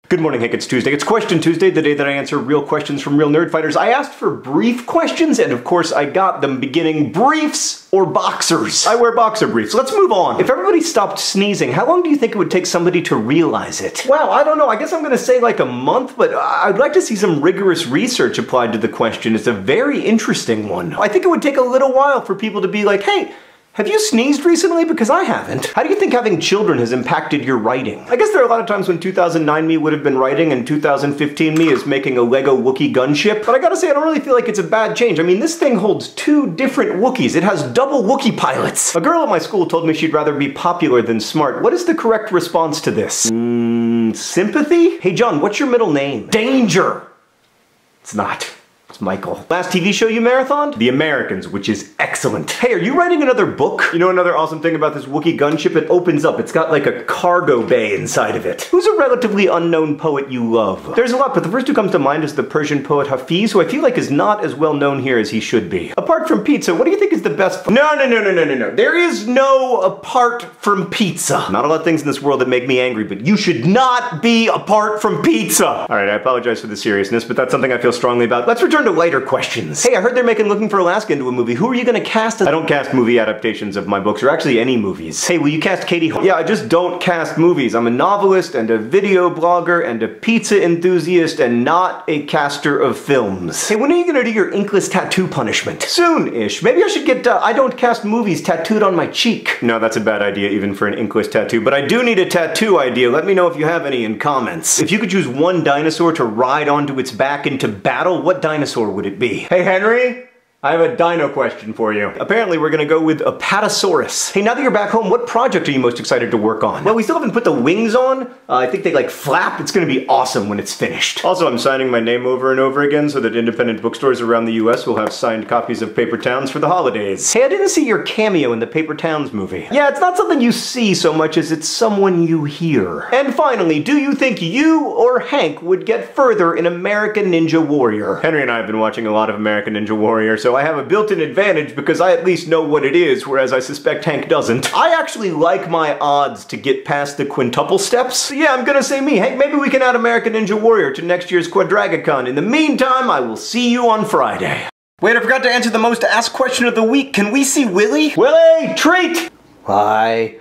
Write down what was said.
Good morning, Hank. It's Tuesday. It's Question Tuesday, the day that I answer real questions from real nerdfighters. I asked for brief questions, and of course I got them, beginning briefs or boxers. I wear boxer briefs. Let's move on. If everybody stopped sneezing, how long do you think it would take somebody to realize it? Well, I don't know. I guess I'm gonna say like a month, but I'd like to see some rigorous research applied to the question. It's a very interesting one. I think it would take a little while for people to be like, hey, have you sneezed recently? Because I haven't. How do you think having children has impacted your writing? I guess there are a lot of times when 2009 me would have been writing and 2015 me is making a Lego Wookiee gunship, but I gotta say I don't really feel like it's a bad change. I mean, this thing holds 2 different Wookiees. It has double Wookiee pilots. A girl at my school told me she'd rather be popular than smart. What is the correct response to this? Sympathy? Hey John, what's your middle name? Danger! It's not. It's Michael. Last TV show you marathoned? The Americans, which is excellent. Hey, are you writing another book? You know another awesome thing about this Wookiee gunship? It opens up. It's got like a cargo bay inside of it. Who's a relatively unknown poet you love? There's a lot, but the first who comes to mind is the Persian poet Hafiz, who I feel like is not as well known here as he should be. Apart from pizza, what do you think is the best? No. There is no apart from pizza. Not a lot of things in this world that make me angry, but you should not be apart from pizza. All right, I apologize for the seriousness, but that's something I feel strongly about. Let's return to lighter questions. Hey, I heard they're making Looking for Alaska into a movie. Who are you gonna cast? I don't cast movie adaptations of my books, or actually any movies. Hey, will you cast Katie Holmes? Yeah, I just don't cast movies. I'm a novelist and a video blogger and a pizza enthusiast and not a caster of films. Hey, when are you gonna do your inkless tattoo punishment? Soon-ish. Maybe I should get I don't cast movies tattooed on my cheek. No, that's a bad idea even for an inkless tattoo, but I do need a tattoo idea. Let me know if you have any in comments. If you could choose one dinosaur to ride onto its back into battle, what dinosaur would it be? Hey Henry, I have a dino question for you. Apparently we're gonna go with Apatosaurus. Hey, now that you're back home, what project are you most excited to work on? Well, we still haven't put the wings on. I think they like flap. It's gonna be awesome when it's finished. Also, I'm signing my name over and over again so that independent bookstores around the US will have signed copies of Paper Towns for the holidays. Hey, I didn't see your cameo in the Paper Towns movie. Yeah, it's not something you see so much as it's someone you hear. And finally, do you think you or Hank would get further in American Ninja Warrior? Henry and I have been watching a lot of American Ninja Warrior, so I have a built-in advantage because I at least know what it is, whereas I suspect Hank doesn't. I actually like my odds to get past the quintuple steps. So yeah, I'm gonna say me. Hank, maybe we can add American Ninja Warrior to next year's Quadragacon. In the meantime, I will see you on Friday. Wait, I forgot to answer the most asked question of the week. Can we see Willie? Willie, treat! Why?